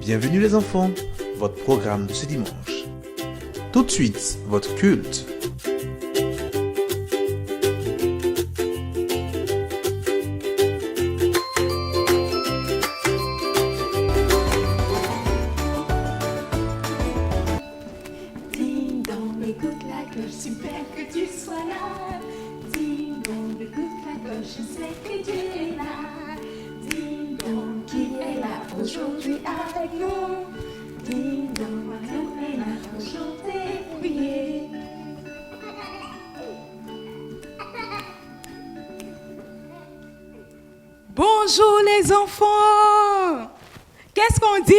Bienvenue les enfants, votre programme de ce dimanche. Tout de suite, votre culte. Ding dong, écoute la cloche, super que tu sois là. Ding dong, écoute la cloche, je sais que tu es là. Ding dong, qui est là aujourd'hui avec nous? Ding dong, nous est là pour chanter, prier. Bonjour les enfants. Qu'est-ce qu'on dit?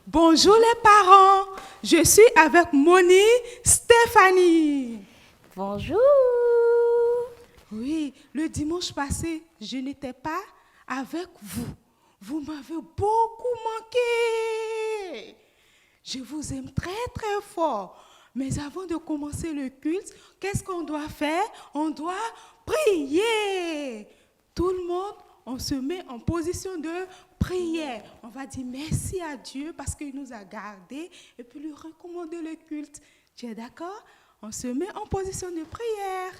Bonjour les parents. Je suis avec Moni, Stéphanie. Bonjour. Oui, le dimanche passé, je n'étais pas avec vous. Vous m'avez beaucoup manqué. Je vous aime très très fort. Mais avant de commencer le culte, qu'est-ce qu'on doit faire? On doit prier. Tout le monde, on se met en position de prière. On va dire merci à Dieu parce qu'il nous a gardés et puis lui recommander le culte. Tu es d'accord? On se met en position de prière.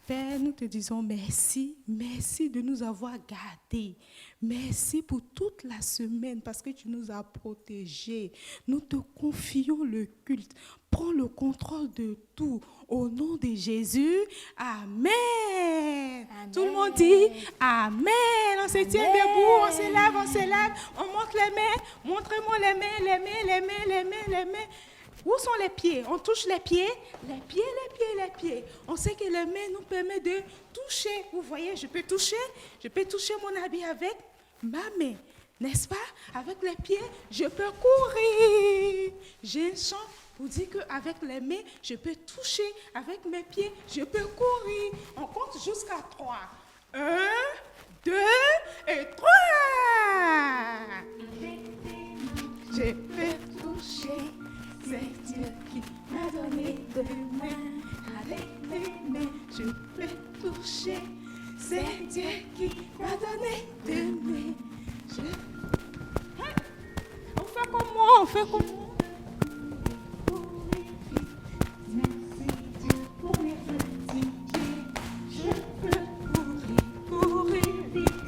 Père, nous te disons merci, merci de nous avoir gardés. Merci pour toute la semaine parce que tu nous as protégés. Nous te confions le culte. Prends le contrôle de tout. Au nom de Jésus, Amen. Amen. Tout le monde dit Amen. On se tient debout, on s'élève, on monte les mains. Montrez-moi les mains. Où sont les pieds? On touche les pieds. Les pieds. On sait que les mains nous permettent de toucher. Vous voyez, je peux toucher mon habit avec ma main. N'est-ce pas? Avec les pieds, je peux courir. J'ai un chant pour dire qu'avec les mains, je peux toucher. Avec mes pieds, je peux courir. On compte jusqu'à 3. 1, 2 et 3. Je peux toucher. C'est Dieu qui m'a donné deux mains. Avec mes mains, je peux toucher. C'est Dieu qui m'a donné deux mains. On fait comme moi. Merci Dieu pour mes petits pieds. Je peux courir vite.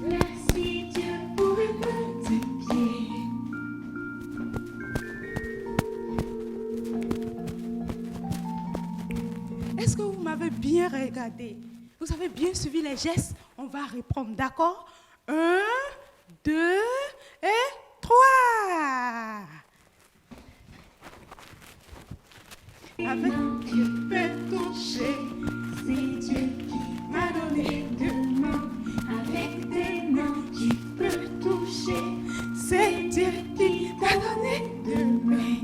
Merci Dieu pour mes petits pieds. Est-ce que vous m'avez bien regardé? Vous avez bien suivi les gestes? On va reprendre, d'accord? 1, 2 et 3. Avec je peux toucher. C'est Dieu qui m'a donné deux mains. Avec tes mains, tu peux toucher. C'est Dieu qui t'a donné deux mains.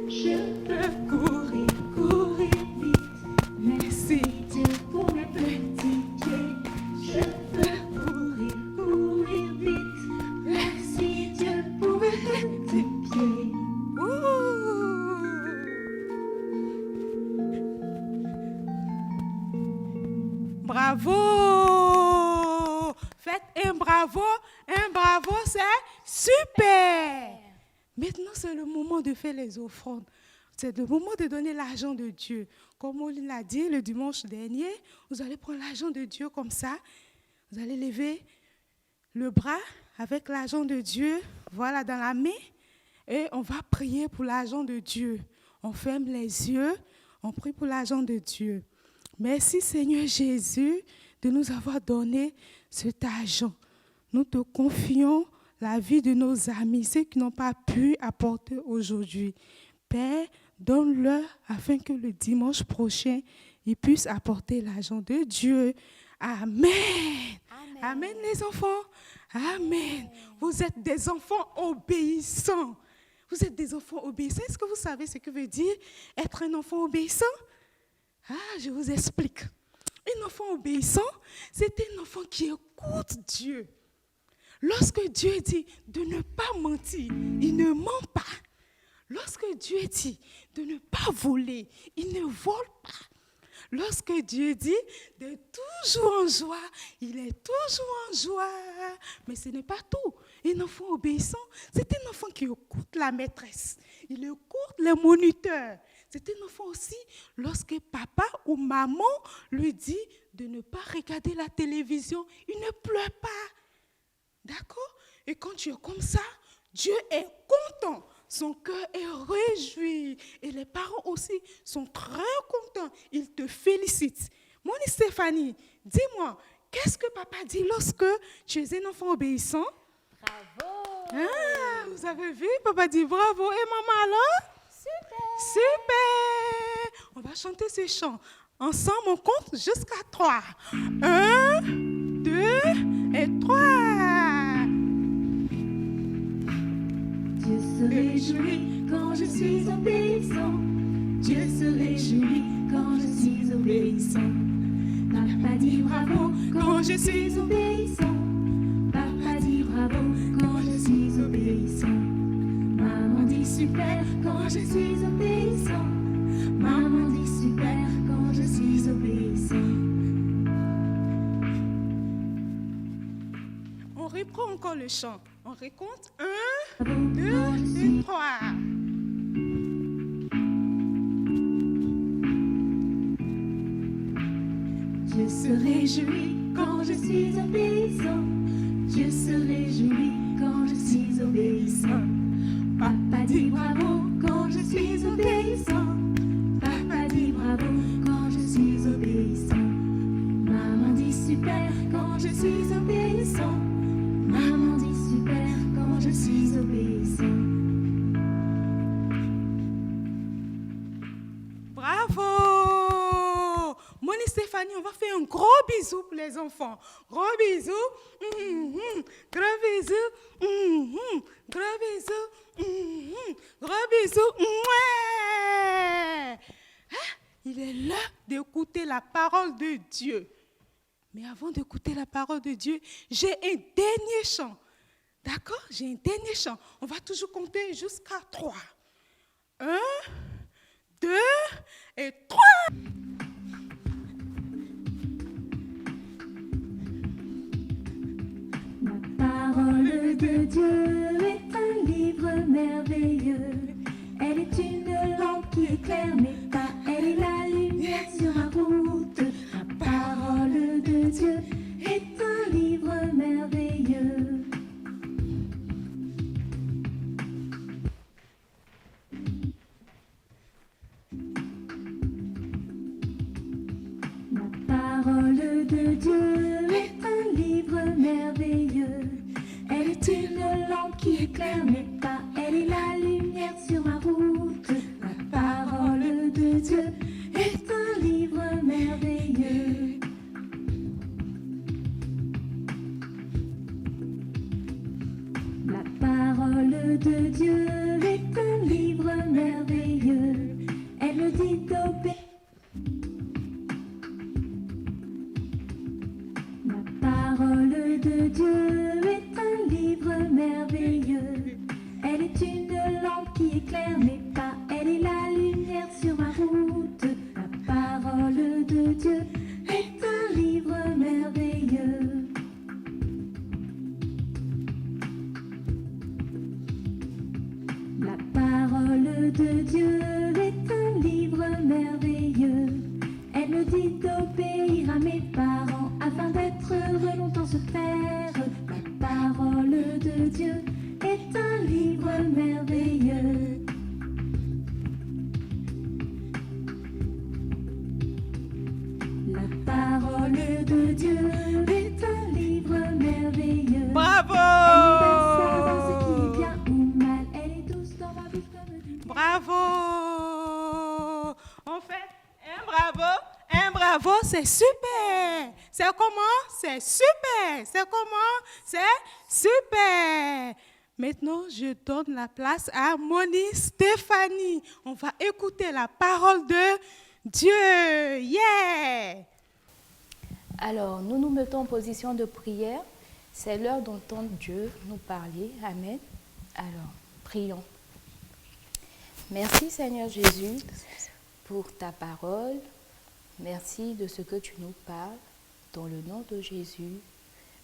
Je peux courir vite. Merci. Dieu pour mes petits pieds. Je peux courir vite. Merci Dieu pour mes petits pieds. Bravo! Faites un bravo, c'est super! Maintenant, c'est le moment de faire les offrandes. C'est le moment de donner l'argent de Dieu. Comme on l'a dit le dimanche dernier, vous allez prendre l'argent de Dieu comme ça. Vous allez lever le bras avec l'argent de Dieu, voilà, dans la main. Et on va prier pour l'argent de Dieu. On ferme les yeux, on prie pour l'argent de Dieu. Merci Seigneur Jésus de nous avoir donné cet argent. Nous te confions la vie de nos amis, ceux qui n'ont pas pu apporter aujourd'hui. Père, donne-leur afin que le dimanche prochain, ils puissent apporter l'argent de Dieu. Amen. Amen les enfants. Amen. Vous êtes des enfants obéissants. Vous êtes des enfants obéissants. Est-ce que vous savez ce que veut dire être un enfant obéissant? Je vous explique. Un enfant obéissant, c'est un enfant qui écoute Dieu. Lorsque Dieu dit de ne pas mentir, il ne ment pas. Lorsque Dieu dit de ne pas voler, il ne vole pas. Lorsque Dieu dit de toujours en joie, il est toujours en joie. Mais ce n'est pas tout. Un enfant obéissant, c'est un enfant qui écoute la maîtresse. Il écoute le moniteur. C'est un enfant aussi, lorsque papa ou maman lui dit de ne pas regarder la télévision, il ne pleure pas. D'accord? Et quand tu es comme ça, Dieu est content. Son cœur est réjoui. Et les parents aussi sont très contents. Ils te félicitent. Mon Stéphanie, dis-moi, qu'est-ce que papa dit lorsque tu es un enfant obéissant? Bravo! Ah, vous avez vu? Papa dit bravo. Et maman alors? Super! Super! On va chanter ce chant. Ensemble, on compte jusqu'à 3. 1, 2 et 3. Dieu se réjouit quand je suis obéissant. Dieu se réjouit quand je suis obéissant. Papa dit bravo quand je suis obéissant. Papa dit bravo quand je suis obéissant. Maman dit super quand je suis obéissant. Maman dit super quand je suis obéissant. On reprend encore le chant. On recompte 1, Bravo 2 quand je et suis 3. Dieu se réjouit quand je suis obéissant. Dieu se réjouit quand je suis obéissant. Papa dit bravo quand je suis obéissant. Papa dit bravo quand je suis obéissant. Maman dit super quand je suis obéissant. Maman dit super quand je suis obéissant. Bravo! Moni Stéphanie, on va faire un gros bisou pour les enfants. Gros bisou. Gros bisou. Gros bisou. Gros bisou. Mouais. Il est l'heure d'écouter la parole de Dieu. Mais avant d'écouter la parole de Dieu, j'ai un dernier chant. D'accord? J'ai un dernier chant. On va toujours compter jusqu'à 3. 1, 2 et 3. La parole de Dieu est un livre merveilleux. Elle est une lampe qui éclaire mes pas. Elle est la lumière sur ma route. La parole de Dieu est un livre merveilleux. La parole de Dieu est un livre merveilleux. Elle est une lampe qui éclaire mes pas. Elle est la lumière sur ma route. La parole de Dieu est un livre merveilleux. La parole de Dieu est un livre merveilleux. Elle me dit d'obéir. La parole de Dieu est un livre merveilleux. Elle est une lampe qui éclaire mes pas. Elle est la lumière sur ma route. La parole de Dieu est un livre merveilleux. La parole de Dieu est un livre merveilleux. Elle me dit d'obéir à mes parents afin d'être heureux longtemps sur terre. La parole de Dieu est un livre merveilleux. La parole de Dieu est un livre merveilleux. Bravo! Elle n'est pas ça dans ce qui est bien ou mal. Elle est douce dans ma bouche comme du miel. Bravo! On fait un bravo, c'est super! C'est comment? C'est super! C'est comment? C'est super! Maintenant, je donne la place à Moni Stéphanie. On va écouter la parole de Dieu. Yeah! Alors, nous nous mettons en position de prière. C'est l'heure d'entendre Dieu nous parler. Amen. Alors, prions. Merci Seigneur Jésus pour ta parole. merci de ce que tu nous parles dans le nom de Jésus.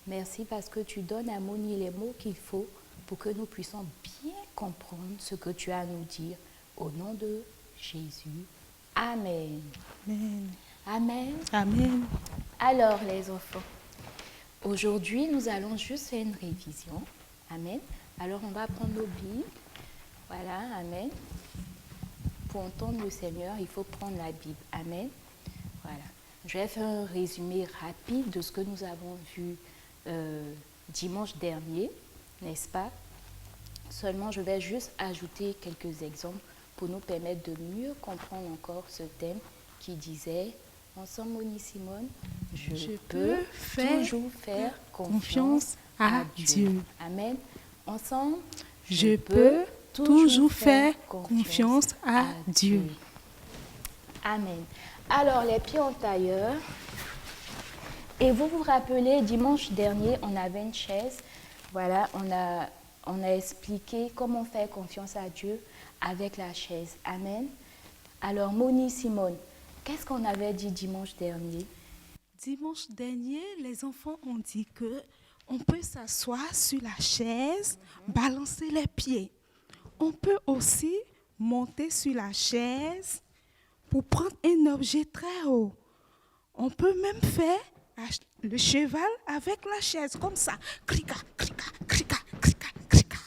Merci parce que tu donnes à Moni les mots qu'il faut pour que nous puissions bien comprendre ce que tu as à nous dire. Au nom de Jésus. Amen. Amen. Amen. Amen. Alors les enfants, aujourd'hui nous allons juste faire une révision. Amen. Alors on va prendre nos Bibles. Voilà, Amen. Pour entendre le Seigneur, il faut prendre la Bible. Amen. Voilà. Je vais faire un résumé rapide de ce que nous avons vu dimanche dernier, n'est-ce pas? Seulement, je vais juste ajouter quelques exemples pour nous permettre de mieux comprendre encore ce thème qui disait, ensemble, Moni Simone, je peux toujours faire confiance à Dieu. Amen. Ensemble, Je peux toujours faire confiance à Dieu. Amen. Alors, les pieds en tailleur. Et vous vous rappelez, dimanche dernier, on avait une chaise. Voilà, on a expliqué comment faire confiance à Dieu avec la chaise. Amen. Alors, Moni Simone, qu'est-ce qu'on avait dit dimanche dernier? Dimanche dernier, les enfants ont dit que on peut s'asseoir sur la chaise, balancer les pieds. On peut aussi monter sur la chaise pour prendre un objet très haut. On peut même faire le cheval avec la chaise, comme ça. Clica, clica, clica, clica, clica.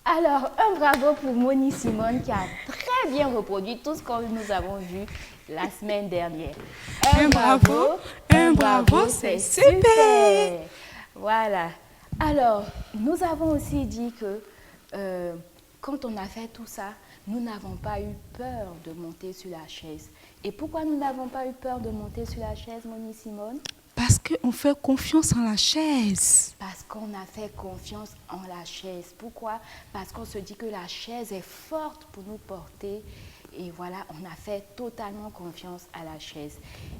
Alors, un bravo pour Moni Simone qui a très bien reproduit tout ce que nous avons vu la semaine dernière. Un bravo, c'est super. Voilà. Alors, nous avons aussi dit que quand on a fait tout ça, nous n'avons pas eu peur de monter sur la chaise. Et pourquoi nous n'avons pas eu peur de monter sur la chaise, Moni Simone? Parce qu'on fait confiance en la chaise. Parce qu'on a fait confiance en la chaise. Pourquoi? Parce qu'on se dit que la chaise est forte pour nous porter. Et voilà, on a fait totalement confiance à la chaise.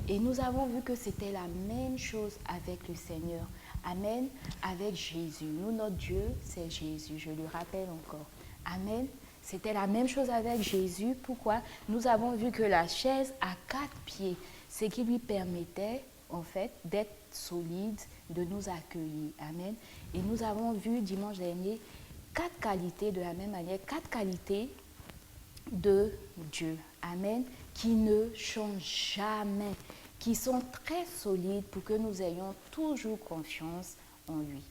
Et nous avons vu que c'était la même chose avec le Seigneur. Amen. Avec Jésus. Nous, notre Dieu, c'est Jésus. Je le rappelle encore. Amen. C'était la même chose avec Jésus. Pourquoi? Nous avons vu que la chaise a 4 pieds, ce qui lui permettait en fait d'être solide, de nous accueillir. Amen. Et nous avons vu dimanche dernier 4 qualités de la même manière, 4 qualités de Dieu. Amen. Qui ne changent jamais, qui sont très solides pour que nous ayons toujours confiance en lui.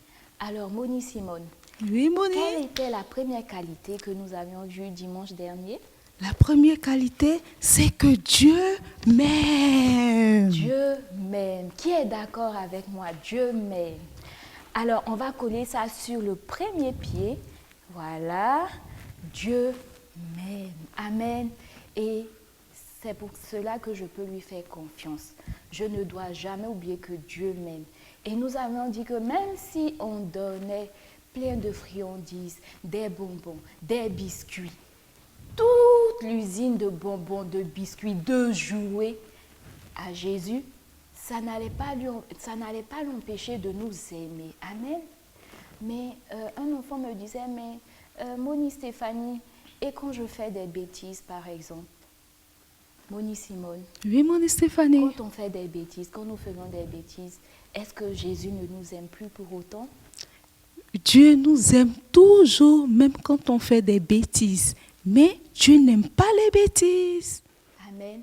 Alors, Moni Simone, Oui, Moni. quelle était la première qualité que nous avions vue dimanche dernier? La première qualité, c'est que Dieu m'aime. Dieu m'aime. Qui est d'accord avec moi? Dieu m'aime. Alors, on va coller ça sur le premier pied. Voilà. Dieu m'aime. Amen. Et c'est pour cela que je peux lui faire confiance. Je ne dois jamais oublier que Dieu m'aime. Et nous avons dit que même si on donnait plein de friandises, des bonbons, des biscuits, toute l'usine de bonbons, de biscuits, de jouets à Jésus, ça n'allait pas l'empêcher de nous aimer. Amen. Mais un enfant me disait, mais Moni Stéphanie, et quand je fais des bêtises, par exemple, Moni Simone, Oui, Moni Stéphanie. quand on fait des bêtises, quand nous faisons des bêtises, est-ce que Jésus ne nous aime plus pour autant? Dieu nous aime toujours, même quand on fait des bêtises. Mais Dieu n'aime pas les bêtises. Amen.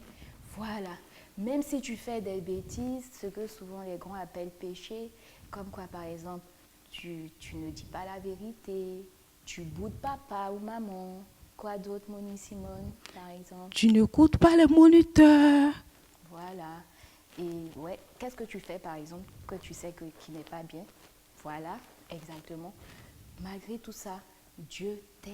Voilà. Même si tu fais des bêtises, ce que souvent les grands appellent péché, comme quoi par exemple, tu ne dis pas la vérité, tu boudes papa ou maman. Quoi d'autre, Moni Simone, par exemple? Tu n'écoutes pas les moniteurs. Voilà. Et ouais, qu'est-ce que tu fais par exemple que tu sais qui n'est pas bien? Voilà, exactement. Malgré tout ça, Dieu t'aime.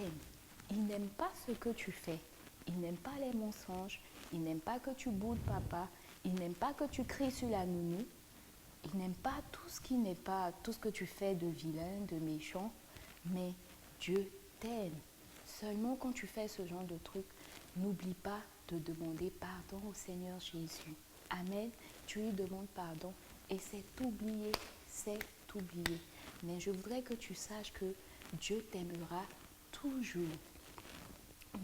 Il n'aime pas ce que tu fais. Il n'aime pas les mensonges. Il n'aime pas que tu boudes papa. Il n'aime pas que tu cries sur la nounou. Il n'aime pas tout ce qui n'est pas, tout ce que tu fais de vilain, de méchant. Mais Dieu t'aime. Seulement quand tu fais ce genre de truc, n'oublie pas de demander pardon au Seigneur Jésus. Amen. Tu lui demandes pardon et c'est oublié, c'est oublié. Mais je voudrais que tu saches que Dieu t'aimera toujours.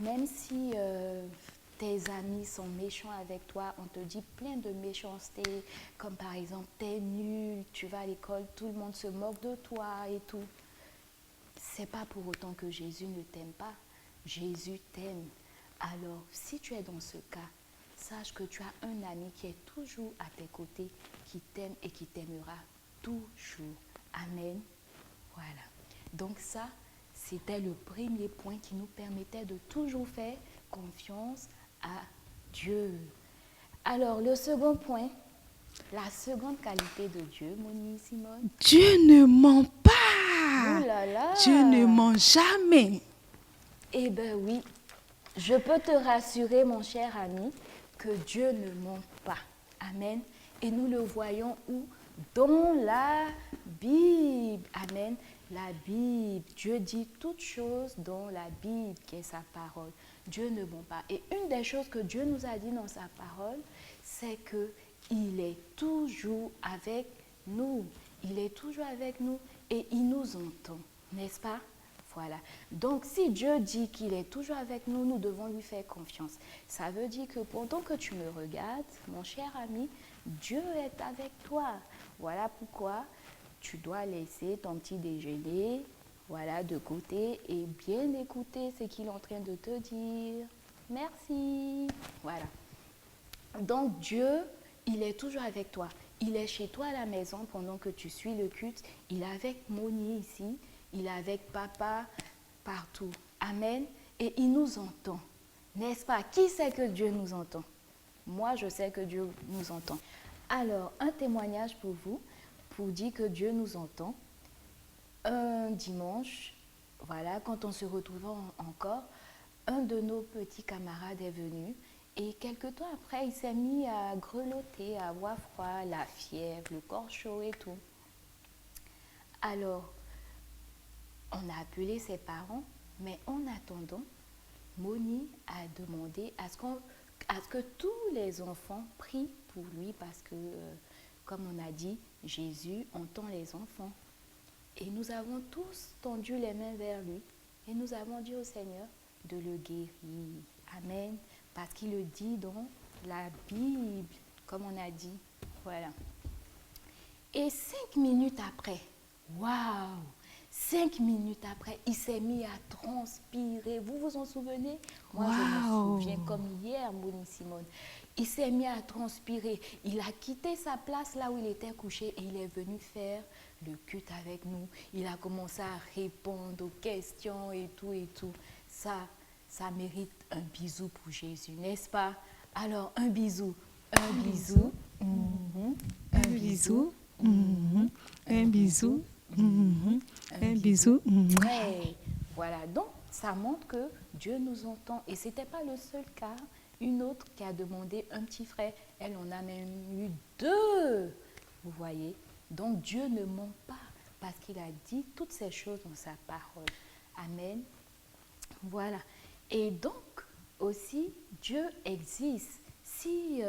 Même si tes amis sont méchants avec toi, on te dit plein de méchanceté, comme par exemple, t'es nul, tu vas à l'école, tout le monde se moque de toi et tout. C'est pas pour autant que Jésus ne t'aime pas. Jésus t'aime. Alors, si tu es dans ce cas, sache que tu as un ami qui est toujours à tes côtés, qui t'aime et qui t'aimera toujours. Amen. Voilà. Donc ça, c'était le premier point qui nous permettait de toujours faire confiance à Dieu. Alors, le second point, la seconde qualité de Dieu, Moni Simone. Dieu ne ment Ouh pas. là là. Dieu ne ment jamais. Eh bien oui, je peux te rassurer, mon cher ami, que Dieu ne ment pas. Amen. Et nous le voyons où? Dans la Bible. Amen. La Bible. Dieu dit toutes choses dans la Bible, qui est sa parole. Dieu ne ment pas. Et une des choses que Dieu nous a dit dans sa parole, c'est qu'il est toujours avec nous. Il est toujours avec nous et il nous entend. N'est-ce pas? Voilà. Donc, si Dieu dit qu'il est toujours avec nous, nous devons lui faire confiance. Ça veut dire que pendant que tu me regardes, mon cher ami, Dieu est avec toi. Voilà pourquoi tu dois laisser ton petit déjeuner, voilà, de côté et bien écouter ce qu'il est en train de te dire. Merci. Voilà. Donc, Dieu, il est toujours avec toi. Il est chez toi à la maison pendant que tu suis le culte. Il est avec Moni ici. Il est avec papa partout. Amen. Et il nous entend. N'est-ce pas? Qui sait que Dieu nous entend? Moi, je sais que Dieu nous entend. Alors, un témoignage pour vous, pour dire que Dieu nous entend. Un dimanche, voilà, quand on se retrouvait encore, un de nos petits camarades est venu et quelque temps après, il s'est mis à grelotter, à avoir froid, la fièvre, le corps chaud et tout. Alors, on a appelé ses parents, mais en attendant, Moni a demandé à ce que tous les enfants prient pour lui parce que, comme on a dit, Jésus entend les enfants. Et nous avons tous tendu les mains vers lui et nous avons dit au Seigneur de le guérir. Amen. Parce qu'il le dit dans la Bible, comme on a dit. Voilà. Et 5 minutes après, waouh! 5 minutes après, il s'est mis à transpirer. Vous vous en souvenez? Moi, je me souviens comme hier, Moni Simone. Il s'est mis à transpirer. Il a quitté sa place là où il était couché et il est venu faire le culte avec nous. Il a commencé à répondre aux questions et tout et tout. Ça mérite un bisou pour Jésus, n'est-ce pas? Alors, un bisou. Un bisou. Un bisou. Un bisou. Un bisou. Ouais. Voilà, donc ça montre que Dieu nous entend. Et ce n'était pas le seul cas. Une autre qui a demandé un petit frère, elle en a même eu 2. Vous voyez? Donc Dieu ne ment pas parce qu'il a dit toutes ces choses dans sa parole. Amen. Voilà. Et donc aussi, Dieu existe. Si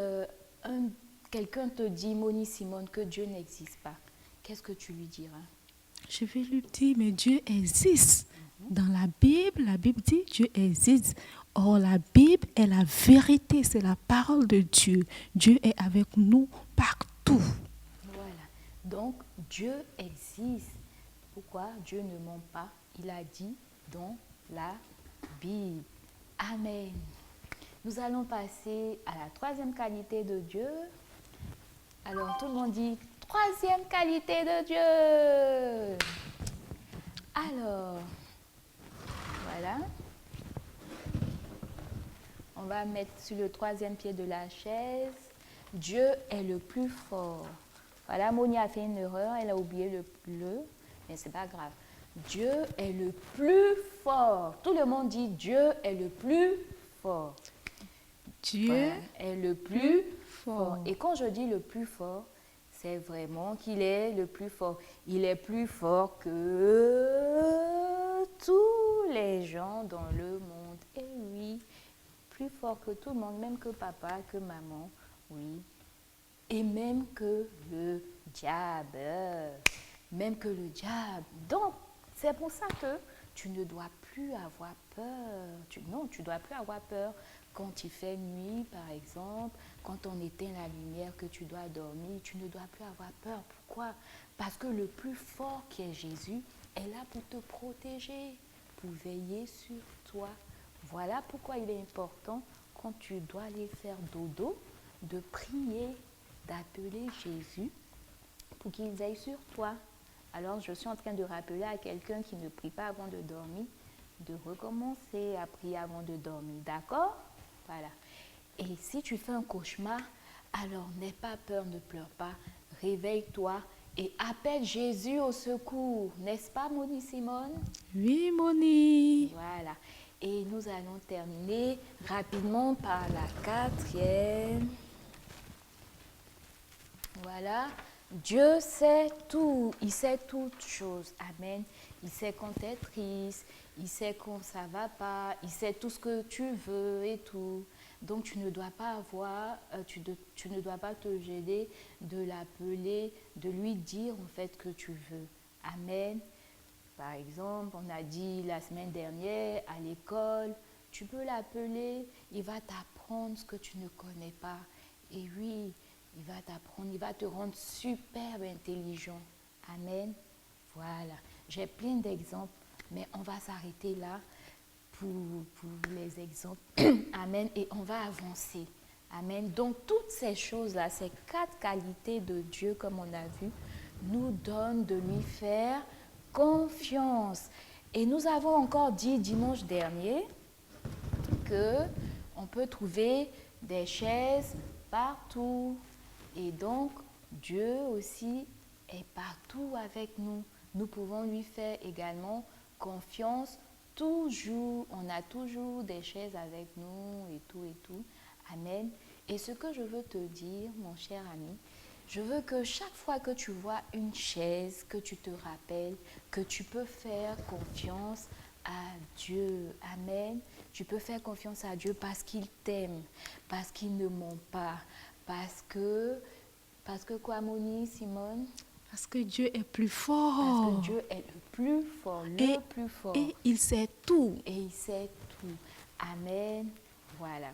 quelqu'un te dit, Moni Simone, que Dieu n'existe pas, qu'est-ce que tu lui diras? Je vais lui dire, mais Dieu existe. Dans la Bible dit Dieu existe. Or, la Bible est la vérité, c'est la parole de Dieu. Dieu est avec nous partout. Voilà. Donc, Dieu existe. Pourquoi? Dieu ne ment pas. Il a dit dans la Bible. Amen. Nous allons passer à la 3e qualité de Dieu. Alors, tout le monde dit 3e qualité de Dieu. Alors, voilà. On va mettre sur le 3e pied de la chaise. Dieu est le plus fort. Voilà, Moni a fait une erreur, elle a oublié le bleu, mais c'est pas grave. Dieu est le plus fort. Tout le monde dit Dieu est le plus fort. Dieu est le plus fort. Et quand je dis le plus fort, c'est vraiment qu'il est le plus fort. Il est plus fort que tous les gens dans le monde. Et oui, plus fort que tout le monde, même que papa, que maman, oui. Et même que le diable. Même que le diable. Donc, c'est pour ça que tu ne dois plus avoir peur. Non, tu ne dois plus avoir peur quand il fait nuit, par exemple, quand on éteint la lumière, que tu dois dormir, tu ne dois plus avoir peur. Pourquoi? Parce que le plus fort qui est Jésus est là pour te protéger, pour veiller sur toi. Voilà pourquoi il est important, quand tu dois aller faire dodo, de prier, d'appeler Jésus pour qu'il veille sur toi. Alors, je suis en train de rappeler à quelqu'un qui ne prie pas avant de dormir, de recommencer à prier avant de dormir. D'accord? Voilà. Et si tu fais un cauchemar, alors n'aie pas peur, ne pleure pas. Réveille-toi et appelle Jésus au secours. N'est-ce pas, Moni Simone? Oui, Moni. Voilà. Et nous allons terminer rapidement par la 4e. Voilà. Dieu sait tout, il sait toutes choses. Amen. Il sait quand tu es triste, il sait quand ça ne va pas, il sait tout ce que tu veux et tout. Donc tu ne dois pas tu ne dois pas te gêner de l'appeler, de lui dire en fait que tu veux. Amen. Par exemple, on a dit la semaine dernière à l'école, tu peux l'appeler, il va t'apprendre ce que tu ne connais pas. Et oui, il va t'apprendre, il va te rendre super intelligent. Amen. Voilà. J'ai plein d'exemples, mais on va s'arrêter là pour les exemples. Amen. Et on va avancer. Amen. Donc, toutes ces choses-là, ces 4 qualités de Dieu, comme on a vu, nous donnent de lui faire confiance. Et nous avons encore dit dimanche dernier que on peut trouver des chaises partout. Et donc, Dieu aussi est partout avec nous. Nous pouvons lui faire également confiance toujours. On a toujours des chaises avec nous et tout et tout. Amen. Et ce que je veux te dire, mon cher ami, je veux que chaque fois que tu vois une chaise, que tu te rappelles que tu peux faire confiance à Dieu. Amen. Tu peux faire confiance à Dieu parce qu'il t'aime, parce qu'il ne ment pas, parce que quoi, Moni, Simone? Parce que Dieu est plus Parce fort. que Dieu est le plus fort, le plus fort. Et il sait tout. Et il sait tout. Amen. Voilà.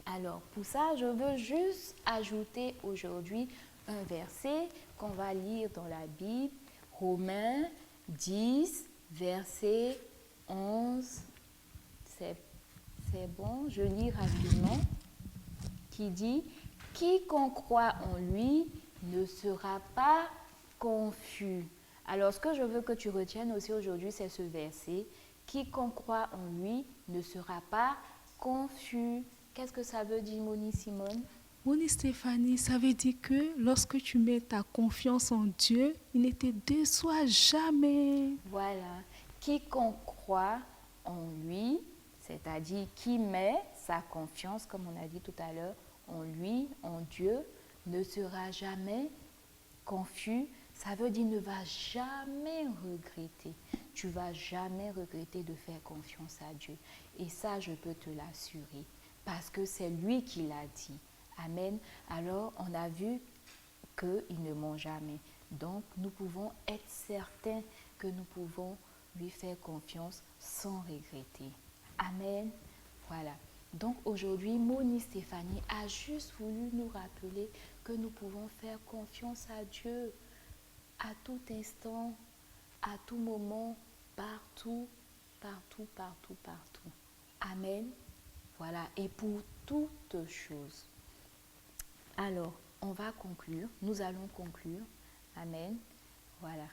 Alors, pour ça, je veux juste ajouter aujourd'hui un verset qu'on va lire dans la Bible, Romains 10, verset 11. C'est bon, je lis rapidement, qui dit « Quiconque croit en lui ne sera pas confus. » Alors, ce que je veux que tu retiennes aussi aujourd'hui, c'est ce verset. « Quiconque croit en lui ne sera pas confus. » Qu'est-ce que ça veut dire, Moni Simone? Moni Stéphanie, ça veut dire que lorsque tu mets ta confiance en Dieu, il ne te déçoit jamais. Voilà. Quiconque croit en lui, c'est-à-dire qui met sa confiance, comme on a dit tout à l'heure, en lui, en Dieu, ne sera jamais confus. Ça veut dire ne va jamais regretter. Tu ne vas jamais regretter de faire confiance à Dieu. Et ça, je peux te l'assurer. Parce que c'est lui qui l'a dit. Amen. Alors, on a vu qu'il ne ment jamais. Donc, nous pouvons être certains que nous pouvons lui faire confiance sans regretter. Amen. Voilà. Donc, aujourd'hui, Moni Stéphanie a juste voulu nous rappeler que nous pouvons faire confiance à Dieu à tout instant, à tout moment, partout, partout, partout, partout. Amen. Voilà, et pour toutes choses. Alors, on va conclure, nous allons conclure. Amen. Voilà.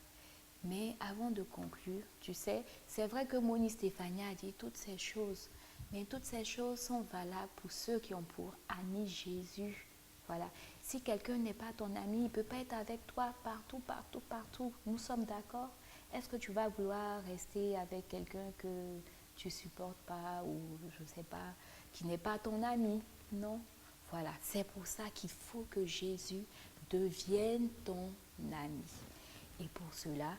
Mais avant de conclure, tu sais, c'est vrai que Moni Stéphanie a dit toutes ces choses, mais toutes ces choses sont valables pour ceux qui ont pour ami Jésus. Voilà. Si quelqu'un n'est pas ton ami, il ne peut pas être avec toi partout, partout, partout. Nous sommes d'accord? Est-ce que tu vas vouloir rester avec quelqu'un que tu ne supportes pas ou je ne sais pas, qui n'est pas ton ami? Non. Voilà. C'est pour ça qu'il faut que Jésus devienne ton ami. Et pour cela,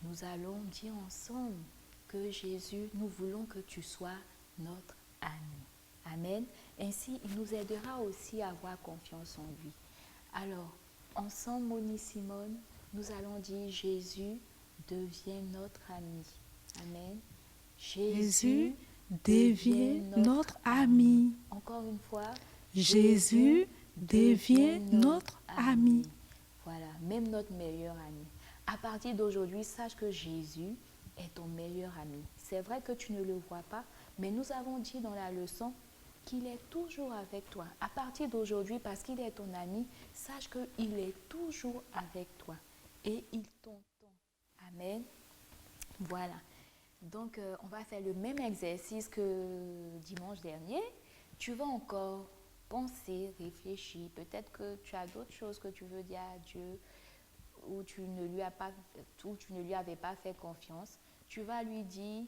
nous allons dire ensemble que Jésus, nous voulons que tu sois notre ami. Amen. Ainsi, il nous aidera aussi à avoir confiance en lui. Alors, ensemble, Moni Simone, nous allons dire Jésus devient notre ami. Amen. Jésus devient notre ami. Encore une fois, Jésus devient notre ami. Voilà, même notre meilleur ami. À partir d'aujourd'hui, sache que Jésus est ton meilleur ami. C'est vrai que tu ne le vois pas, mais nous avons dit dans la leçon qu'il est toujours avec toi. À partir d'aujourd'hui, parce qu'il est ton ami, sache qu'il est toujours avec toi et il t'entend. Amen. Voilà. Donc, on va faire le même exercice que dimanche dernier. Tu vas encore penser, réfléchir. Peut-être que tu as d'autres choses que tu veux dire à Dieu ou tu ne lui avais pas fait confiance. Tu vas lui dire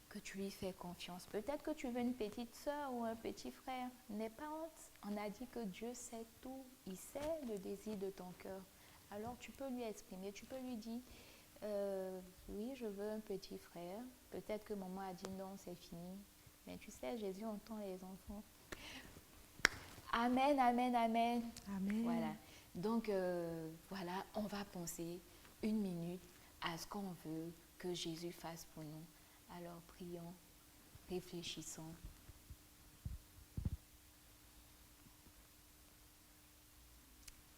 que tu lui fais confiance. Peut-être que tu veux une petite soeur ou un petit frère. N'aie pas honte. On a dit que Dieu sait tout. Il sait le désir de ton cœur. Alors, tu peux lui exprimer. Tu peux lui dire... oui, je veux un petit frère. Peut-être que maman a dit non, c'est fini. Mais tu sais, Jésus entend les enfants. Amen, amen, amen. Amen. Voilà. Donc, voilà, on va penser 1 minute à ce qu'on veut que Jésus fasse pour nous. Alors, prions, réfléchissons.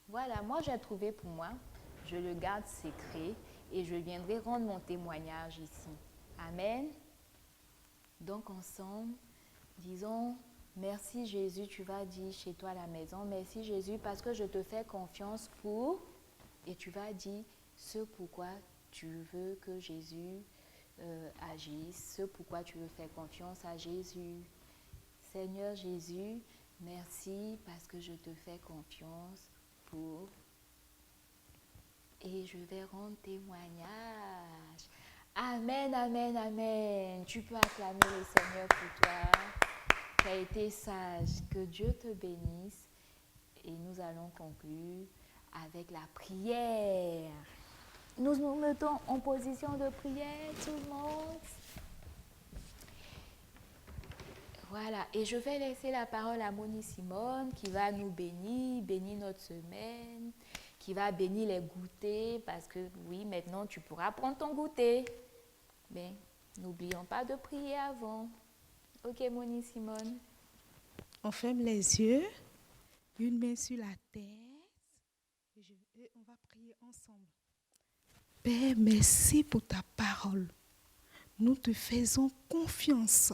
Voilà, moi j'ai trouvé pour moi, je le garde secret et je viendrai rendre mon témoignage ici. Amen. Donc ensemble, disons, merci Jésus, tu vas dire chez toi à la maison, merci Jésus parce que je te fais confiance pour, et tu vas dire ce pourquoi tu veux que Jésus agisse, ce pourquoi tu veux faire confiance à Jésus. Seigneur Jésus, merci parce que je te fais confiance pour... Et je vais rendre témoignage. Amen, amen, amen. Tu peux acclamer le Seigneur pour toi. Tu as été sage. Que Dieu te bénisse. Et nous allons conclure avec la prière. Nous nous mettons en position de prière, tout le monde. Voilà. Et je vais laisser la parole à Moni Simone qui va nous bénir notre semaine, qui va bénir les goûters, parce que oui, maintenant tu pourras prendre ton goûter. Mais n'oublions pas de prier avant. Ok, Moni Simone. On ferme les yeux, une main sur la tête, et on va prier ensemble. Père, merci pour ta parole. Nous te faisons confiance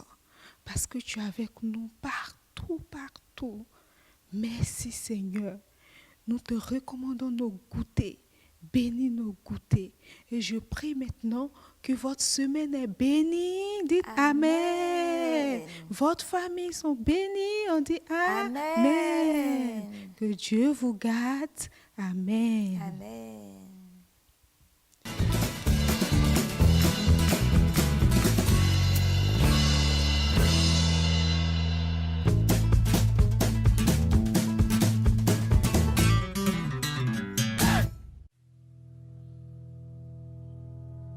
parce que tu es avec nous partout, partout. Merci Seigneur. Nous te recommandons nos goûters. Bénis nos goûters. Et je prie maintenant que votre semaine est bénie. Dites Amen. Votre famille sont bénies. On dit Amen. Que Dieu vous garde. Amen. Amen.